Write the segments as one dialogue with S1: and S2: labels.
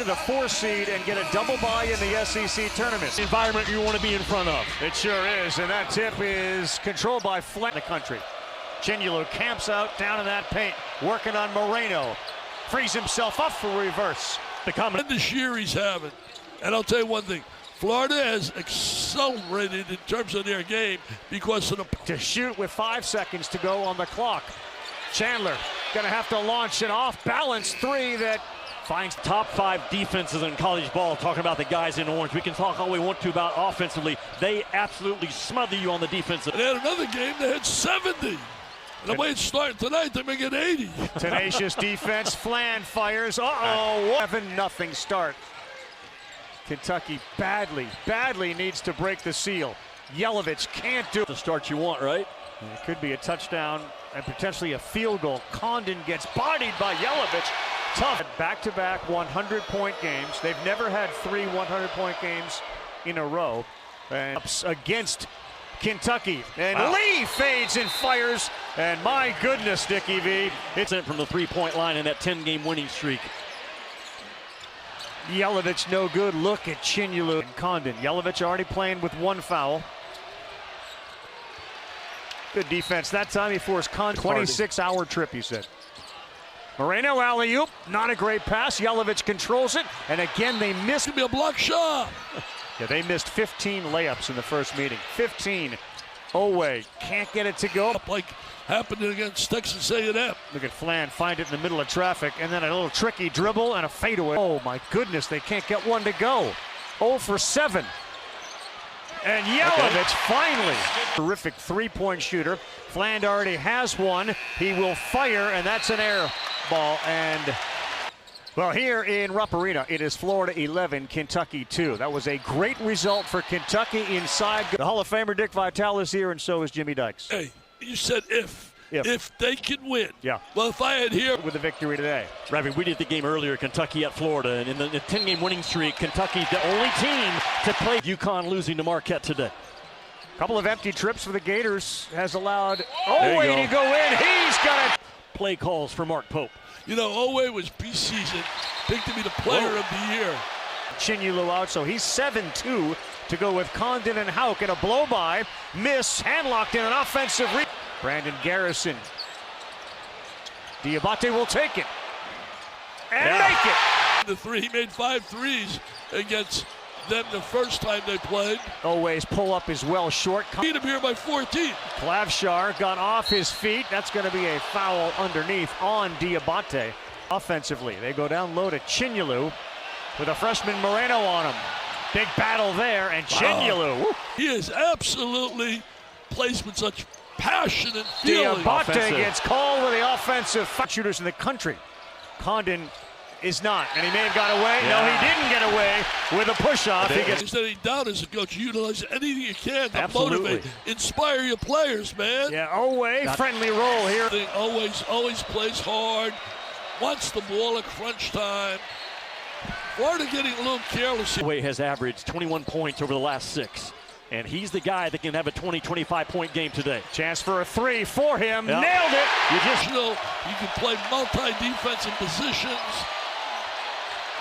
S1: the 4 seed and get a double bye in the SEC tournament.
S2: The environment you want to be in front of.
S1: It sure is, and that tip is controlled by Flynn in the country. Chinulu camps out down in that paint, working on Moreno. Frees himself up for reverse.
S3: The comment this year he's having. And I'll tell you one thing. Florida has accelerated in terms of their game because of the...
S1: To shoot with 5 seconds to go on the clock. Chandler gonna have to launch an off-balance 3 that finds
S2: top 5 defenses in college ball. Talking about the guys in orange. We can talk all we want to about offensively. They absolutely smother you on the defensive.
S3: They had another game that had 70. And the way it's starting tonight, they may get 80.
S1: Tenacious defense. Flan fires. Uh-oh. 7-0 start. Kentucky badly needs to break the seal. Yelovich can't do
S2: the start you want, right?
S1: It could be a touchdown and potentially a field goal. Condon gets bodied by Yelovich. Tough. Back-to-back 100-point games. They've never had 3 100-point games in a row. And against Kentucky. And Lee fades and fires. And my goodness, Dickie V.
S2: It's in from the 3-point line in that 10-game winning streak.
S1: Yelovich no good. Look at Chinulu and Condon. Yelovich already playing with 1 foul. Good defense that time. He forced Condon. 26-hour trip, he said. Moreno alley-oop. Not a great pass. Yelovich controls it. And again, they missed.
S3: It's going to be a block shot.
S1: Yeah, they missed 15 layups in the first meeting. 15. Owe can't get it to go.
S3: Like happened against Texas A&M.
S1: Look at Flan find it in the middle of traffic, and then a little tricky dribble and a fadeaway. Oh my goodness, they can't get one to go. 0 for 7. And Yelovich finally. Terrific 3-point shooter. Flan already has one. He will fire, and that's an air ball. And well, here in Rupp Arena, it is Florida 11, Kentucky 2. That was a great result for Kentucky inside. The Hall of Famer Dick Vitale is here, and so is Jimmy Dykes.
S3: Hey, you said if they can win.
S1: Yeah.
S3: Well, if I had here
S1: with the victory today.
S2: Ravi, we did the game earlier, Kentucky at Florida, and in the 10-game winning streak, Kentucky's the only team to play. UConn losing to Marquette today.
S1: Couple of empty trips for the Gators has allowed Owe to go in. He's got it.
S2: Play calls for Mark Pope.
S3: You know, Owe was preseason, picked to be the player of the year.
S1: Chinulu out, so he's 7-2 to go with Condon and Hauk in a blow-by. Miss, hand-locked in an offensive Brandon Garrison. Diabate will take it. And make it!
S3: The 3, he made 5 threes against them the first time they played.
S1: Owe's pull-up is well short.
S3: Beat him here by 14.
S1: Klavshar got off his feet. That's going to be a foul underneath on Diabate. Offensively, they go down low to Chinulu with a freshman Moreno on him. Big battle there, and Chinulu.
S3: He is absolutely placed with such passion and feeling.
S1: Diabate gets called with the offensive shooters in the country. Condon is not, and he may have got away. Yeah. No, he didn't get away with a push-off. He gets
S3: any doubt as a coach. Utilize anything you can to motivate, inspire your players, man.
S1: Yeah, Owe, friendly roll here.
S3: Always plays hard, wants the ball at crunch time. Florida getting a little careless.
S2: Owe has averaged 21 points over the last 6. And he's the guy that can have a 20-25-point game today.
S1: Chance for a 3 for him. Yep. Nailed it.
S3: You can play multi-defensive positions.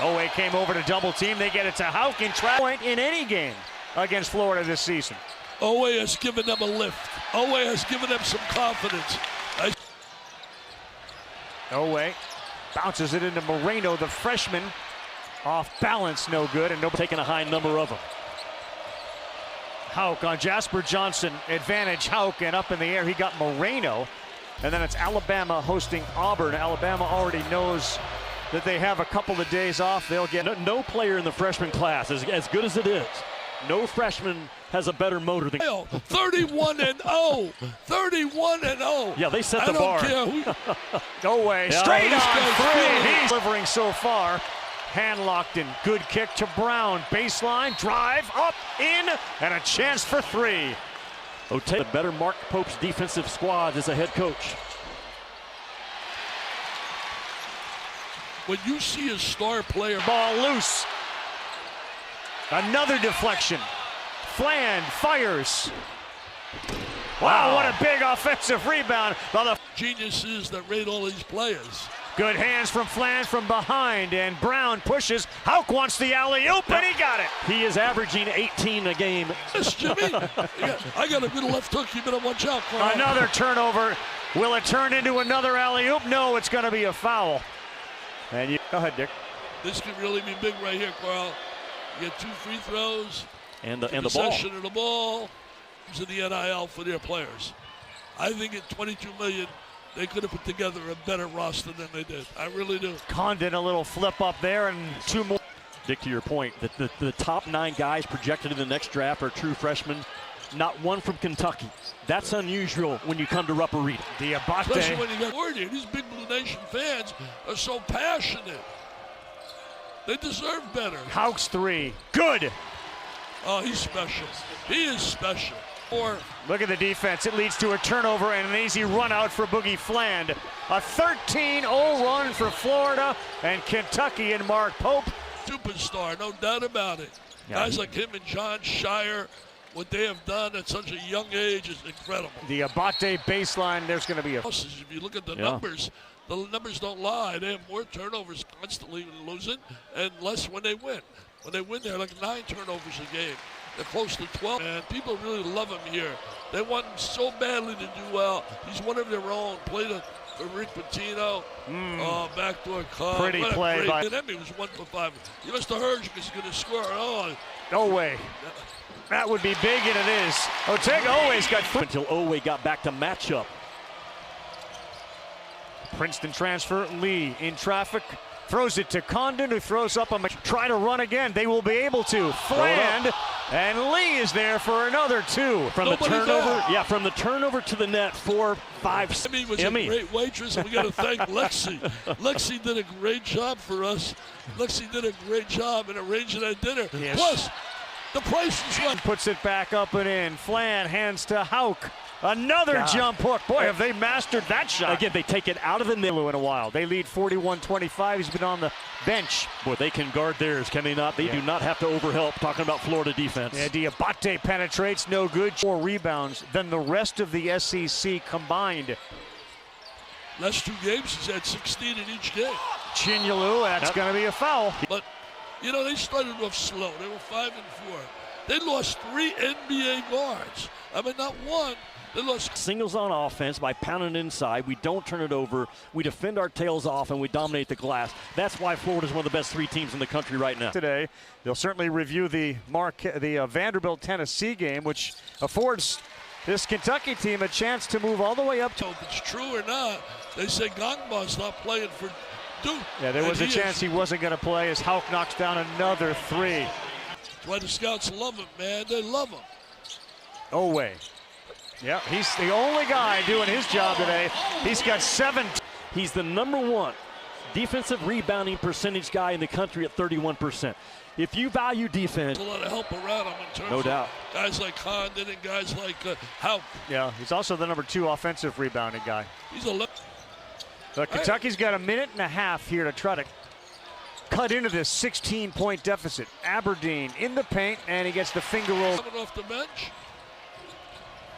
S1: Owe came over to double team. They get it to Hauk in point in any game against Florida this season.
S3: Owe has given them a lift. Owe has given them some confidence.
S1: Owe bounces it into Moreno, the freshman. Off balance, no good, and nobody
S2: taking a high number of them.
S1: Hauk on Jasper Johnson. Advantage Hauk, and up in the air he got Moreno. And then it's Alabama hosting Auburn. Alabama already knows that they have a couple of days off. They'll get
S2: no player in the freshman class, as good as it is. No freshman has a better motor than
S3: 31-0. 31-0.
S2: Yeah, they set the bar.
S1: No way. Straight on 3. He's delivering so far. Hand locked in. Good kick to Brown. Baseline, drive, up, in, and a chance for 3.
S2: The better Mark Pope's defensive squad as a head coach.
S3: When you see a star player.
S1: Ball loose. Another deflection. Flan fires. Wow, what a big offensive rebound by the
S3: geniuses that rate all these players.
S1: Good hands from Flan from behind, and Brown pushes. Hauk wants the alley-oop, and he got it.
S2: He is averaging 18 a game.
S3: Yes, Jimmy. I got a good left hook. You better watch out, Carl.
S1: Another turnover. Will it turn into another alley-oop? No, it's going to be a foul. And you go ahead, Dick.
S3: This could really be big right here, Carl. You get 2 free throws.
S2: And the ball.
S3: Possession of the ball. To the NIL for their players. I think at $22 million, they could have put together a better roster than they did. I really do.
S1: Condon a little flip up there, and 2 more.
S2: Dick, to your point, that the top 9 guys projected in the next draft are true freshmen. Not one from Kentucky. That's unusual when you come to Rupp Arena.
S3: Especially when you got word here. These Big Blue Nation fans are so passionate. They deserve better.
S1: Hauk's 3. Good.
S3: Oh, he's special. He is special.
S1: Look at the defense. It leads to a turnover and an easy run out for Boogie Fland. A 13-0 run for Florida and Kentucky and Mark Pope.
S3: Superstar, no doubt about it. Yeah. Guys like him and John Shire, what they have done at such a young age is incredible.
S1: The Abate baseline, there's going to be a...
S3: If you look at the numbers don't lie. They have more turnovers constantly losing and less when they win. When they win, they're like 9 turnovers a game. They're close to 12, and people really love him here. They want him so badly to do well. He's one of their own. Played for Rick Pitino. Backdoor cut.
S1: Pretty play by...
S3: And Emmy was 1 for 5. You must have heard because he's going to score. Oh.
S1: No way. That would be big, and it is. Otega always got...
S2: Until Owe got back to matchup.
S1: Princeton transfer, Lee in traffic. Throws it to Condon, who throws up a... Try to run again. They will be able to. Fland, and Lee is there for another 2.
S2: From the turnover, from the turnover to the net, 4, 5.
S3: Emmy was a great waitress, and we got to thank Lexi. Lexi did a great job for us. Lexi did a great job in arranging that dinner.
S1: Yes.
S3: Plus, the price is right.
S1: Puts it back up and in. Flan hands to Hauk. Another jump hook. Boy, have they mastered that shot.
S2: Again, they take it out of the middle
S1: in a while. They lead 41-25. He's been on the bench.
S2: Boy, they can guard theirs, can they not? They do not have to overhelp. Talking about Florida defense.
S1: Yeah, Diabate penetrates, no good. 4 rebounds than the rest of the SEC combined.
S3: Last 2 games, he's had 16 in each game.
S1: Chinyalu, that's going to be a foul.
S3: But, you know, they started off slow. They were 5 and 4. They lost 3 NBA guards. I mean, not one. They lost.
S2: Singles on offense by pounding inside. We don't turn it over. We defend our tails off, and we dominate the glass. That's why Florida's one of the best 3 teams in the country right now.
S1: Today, they'll certainly review the Vanderbilt-Tennessee game, which affords this Kentucky team a chance to move all the way up to...
S3: If it's true or not, they say Gangba's not playing for Duke.
S1: Yeah, there was a chance he wasn't going to play as Hauk knocks down another 3.
S3: That's why the scouts love him, man. They love him.
S1: Owe. Yeah, he's the only guy doing his job today. He's got 7.
S2: He's the #1 defensive rebounding percentage guy in the country at 31%. If you value defense,
S3: a lot of help around him in terms
S2: no doubt.
S3: Of guys like Condon and guys like Hauk.
S1: Yeah, he's also the #2 offensive rebounding guy.
S3: He's a
S1: But Kentucky's got a minute and a half here to try to cut into this 16-point deficit. Aberdeen in the paint, and he gets the finger roll.
S3: Coming off the bench.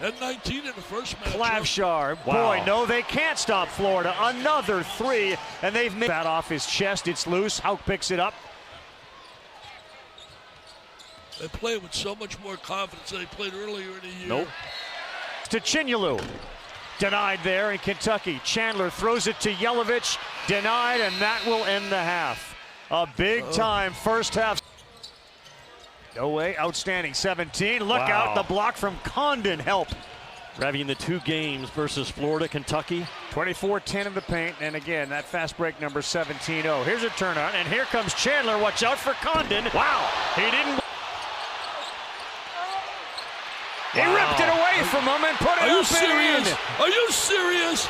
S3: And 19 in the first match.
S1: Klavshar, boy, no, they can't stop Florida. Another 3, and they've made that off his chest. It's loose. Hauk picks it up.
S3: They play with so much more confidence than they played earlier in the year.
S2: Nope.
S1: To Chinyalu. Denied there in Kentucky. Chandler throws it to Yelovich. Denied, and that will end the half. A big-time first half. No way, outstanding 17. Look out, the block from Condon help.
S2: Revving the 2 games versus Florida, Kentucky.
S1: 24-10 in the paint, and again, that fast break number 17-0. Here's a turnout, and here comes Chandler. Watch out for Condon. Wow, he didn't. He ripped it away from him and put it up and in.
S3: Are you serious?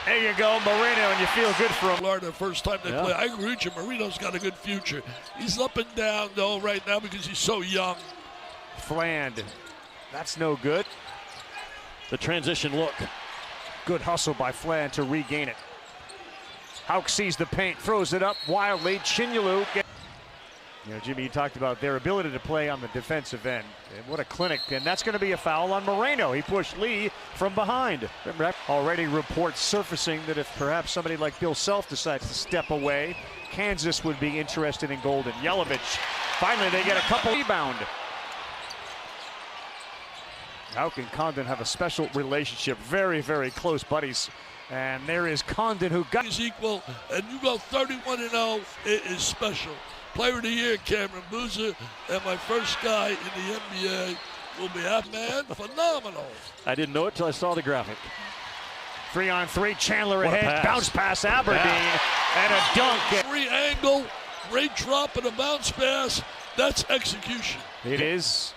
S1: There you go, Marino, and you feel good for him.
S3: Florida, the first time they play. I agree with you. Marino's got a good future. He's up and down, though, right now because he's so young.
S1: Fland, that's no good.
S2: The transition look.
S1: Good hustle by Fland to regain it. Hauk sees the paint, throws it up wildly. Chinyalu. You know, Jimmy, you talked about their ability to play on the defensive end. And what a clinic. And that's going to be a foul on Moreno. He pushed Lee from behind. Already reports surfacing that if perhaps somebody like Bill Self decides to step away, Kansas would be interested in Golden. Yelovich, finally they get a couple rebound. Houck and Condon have a special relationship. Very, very close buddies. And there is Condon who got
S3: is equal, and you go 31-0, it is special. Player of the Year, Cameron Boozer, and my first guy in the NBA will be happy, man. Phenomenal.
S2: I didn't know it till I saw the graphic.
S1: 3-on-3, Chandler
S2: What a
S1: ahead,
S2: pass.
S1: bounce pass Aberdeen, and a dunk.
S3: Free angle, great drop and a bounce pass. That's execution.
S1: It is,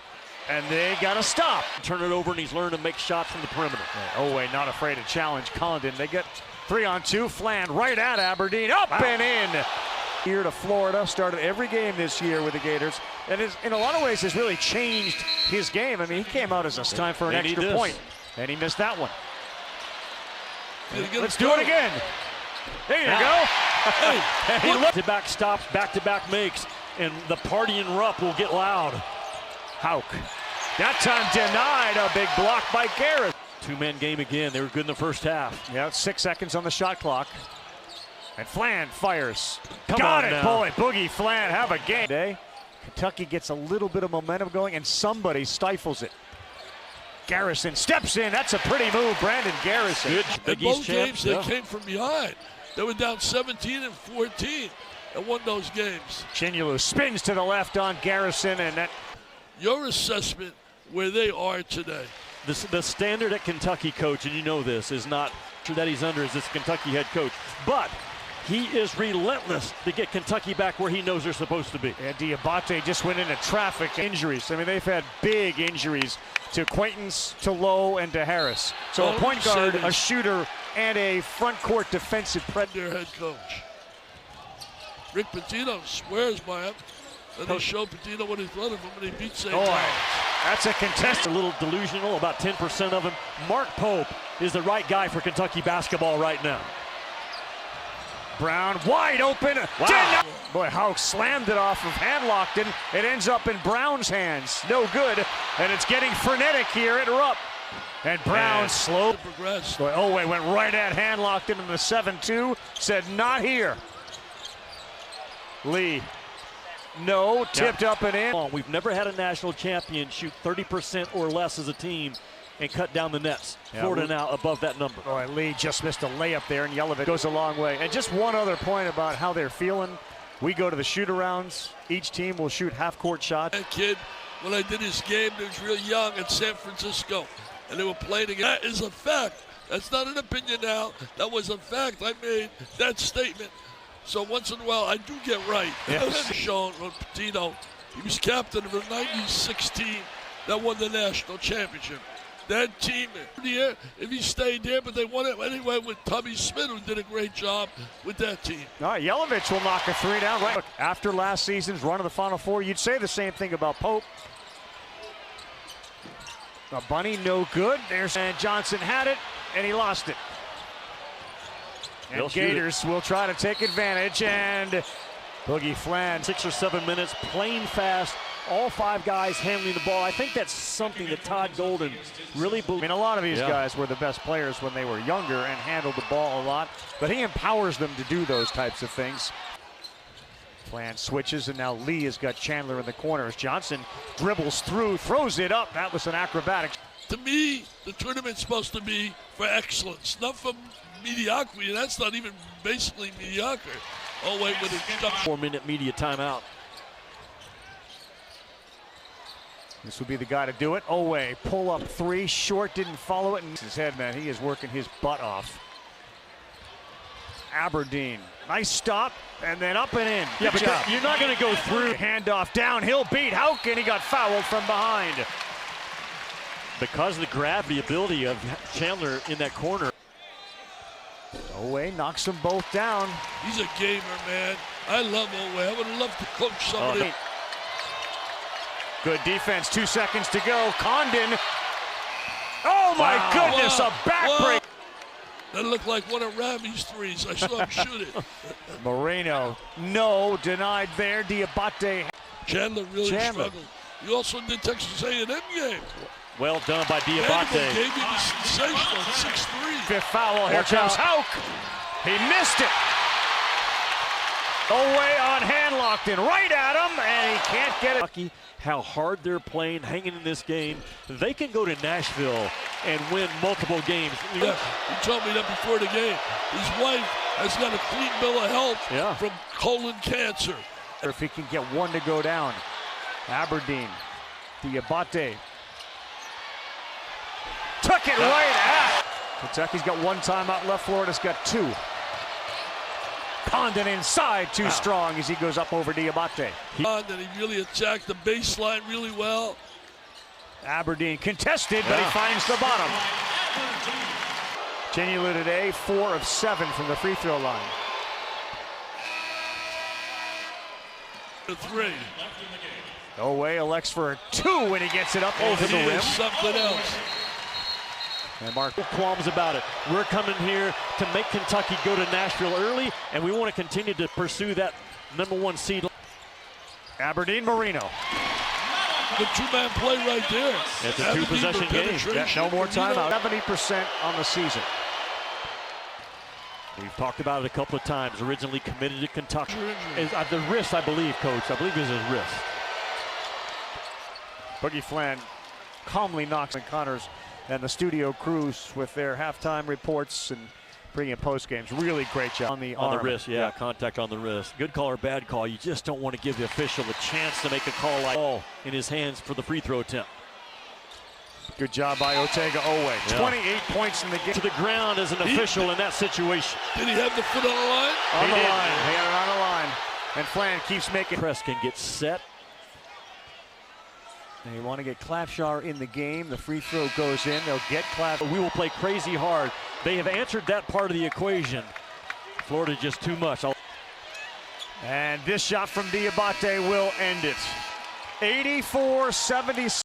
S1: and they got to stop.
S2: Turn it over, and he's learned to make shots from the perimeter.
S1: Oweh not afraid to challenge Condon. They get 3-on-2, Flan right at Aberdeen, up and in. Here to Florida, started every game this year with the Gators, and in a lot of ways has really changed his game. I mean, he came out as a time for an extra point, and he missed that one. Let's do it again. There you go.
S2: Hey, back stops, back-to-back makes, and the party in Rupp will get loud.
S1: Houck, that time denied. A big block by Garrett.
S2: Two-man game again. They were good in the first half.
S1: Yeah, 6 seconds on the shot clock. And Flan fires.
S2: Come
S1: Got
S2: on
S1: it,
S2: now.
S1: boy. Boogie Flan have a game today. Kentucky gets a little bit of momentum going, and somebody stifles it. Garrison steps in. That's a pretty move, Brandon Garrison.
S2: Good.
S3: In
S2: Big
S3: both
S2: East
S3: games,
S2: champs,
S3: they
S2: yeah.
S3: came from behind. They were down 17 and 14 and won those games.
S1: Chinulu spins to the left on Garrison, and that.
S3: Your assessment where they are today.
S2: The standard at Kentucky, coach, and you know this, is not that he's under as this Kentucky head coach, but he is relentless to get Kentucky back where he knows they're supposed to be.
S1: And Diabate just went into traffic injuries. I mean, they've had big injuries to Quaintance, to Lowe, and to Harris. So a point guard, a shooter, and a front court defensive predator.
S3: Their head coach. Rick Pitino swears by him. And he showed Pitino what he's running from when he beat St. Thomas.
S1: That's a contest.
S2: A little delusional, about 10% of him. Mark Pope is the right guy for Kentucky basketball right now.
S1: Brown wide open.
S2: Wow.
S1: Boy, Houck slammed it off of Hanlockton. It ends up in Brown's hands. No good. And it's getting frenetic here at Rupp. And Brown slow.
S3: Progress.
S1: Boy, Oweh went right at Hanlockton in the 7-2. Said not here. Lee. No, tipped up and in.
S2: We've never had a national champion shoot 30% or less as a team and cut down the nets.
S1: Yeah,
S2: Florida now above that number.
S1: Boy, Lee just missed a layup there, and Yelovich goes a long way. And just one other point about how they're feeling. We go to the shoot-arounds. Each team will shoot half-court shots.
S3: That kid, when I did his game, he was real young in San Francisco, and they were playing again. That is a fact. That's not an opinion now. That was a fact. I made that statement. So once in a while, I do get right.
S1: Yes.
S3: Shown on Pitino. He was captain of the 96 team that won the national championship. That team, if he stayed there, but they won it anyway with Tubby Smith, who did a great job with that team.
S1: All right, Yelovich will knock a three down. Right. Look, after last season's run of the Final Four, you'd say the same thing about Pope. A bunny, no good. There's and Johnson had it, and he lost it. And Gators will try to take advantage, and Boogie Flan.
S2: 6 or 7 minutes, playing fast. All 5 guys handling the ball. I think that's something that Todd Golden really believes.
S1: I mean, a lot of these guys were the best players when they were younger and handled the ball a lot, but he empowers them to do those types of things. Flan switches, and now Lee has got Chandler in the corner as Johnson dribbles through, throws it up. That was an acrobatic.
S3: To me, the tournament's supposed to be for excellence, not for mediocrity, and that's not even basically mediocre. Oh, wait, with a
S2: 4-minute media timeout.
S1: This would be the guy to do it. Oweh, pull up 3, short, didn't follow it. And his head, man, he is working his butt off. Aberdeen, nice stop, and then up and in.
S2: Yeah,
S1: Good
S2: but
S1: job.
S2: you're not going to go through.
S1: Handoff downhill, beat Houck, and he got fouled from behind.
S2: Because of the gravity ability of Chandler in that corner.
S1: Oweh knocks them both down.
S3: He's a gamer, man. I love Oweh. I would love to coach somebody.
S1: Good defense, 2 seconds to go. Condon. Oh my goodness, a backbreak.
S3: That looked like one of Ravi's threes. I saw him shoot it.
S1: Moreno, no, denied there. Diabate.
S3: Chandler really struggled. You also did Texas A&M game.
S2: Well done by Diabate.
S3: Gave you the sensational 6-3.
S1: Fifth foul. Here comes Hauk. He missed it. Away on hand, locked in right at him, and he can't get it.
S2: Lucky how hard they're playing, hanging in this game. They can go to Nashville and win multiple games.
S3: Yeah, he told me that before the game. His wife has got a clean bill of health from colon cancer.
S1: If he can get one to go down. Aberdeen, Diabate. Took it right at. Kentucky's got one timeout left. Florida's got two. Condon inside, too strong as he goes up over Diabate.
S3: He really attacked the baseline really well.
S1: Aberdeen contested, but he finds the bottom. Cheneylu today, 4 of 7 from the free throw line.
S3: The 3.
S1: Oway elects for a 2 when he gets it up over the rim.
S3: Something else.
S1: And Mark,
S2: qualms about it. We're coming here to make Kentucky go to Nashville early, and we want to continue to pursue that #1 seed.
S1: Aberdeen Marino.
S3: The two-man play right there.
S2: It's a two-possession game.
S1: No more timeout. 70% on the season.
S2: We've talked about it a couple of times. Originally committed to Kentucky. The wrist, I believe, Coach. I believe it was his wrist.
S1: Boogie Flan calmly knocks on Connors and the studio crews with their halftime reports and pre and post games. Really great job on the arm.
S2: On the wrist, yeah, contact on the wrist. Good call or bad call. You just don't want to give the official a chance to make a call like ball in his hands for the free throw attempt.
S1: Good job by Otega Oway. 28 points in the game.
S2: To the ground as an official in that situation.
S3: Did he have the foot on the line?
S1: On the line. He had it on the line. And Flan keeps making.
S2: Press can get set.
S1: They want to get Klafschar in the game. The free throw goes in. They'll get Klafschar.
S2: We will play crazy hard. They have answered that part of the equation. Florida just too much.
S1: And this shot from Diabate will end it. 84-76.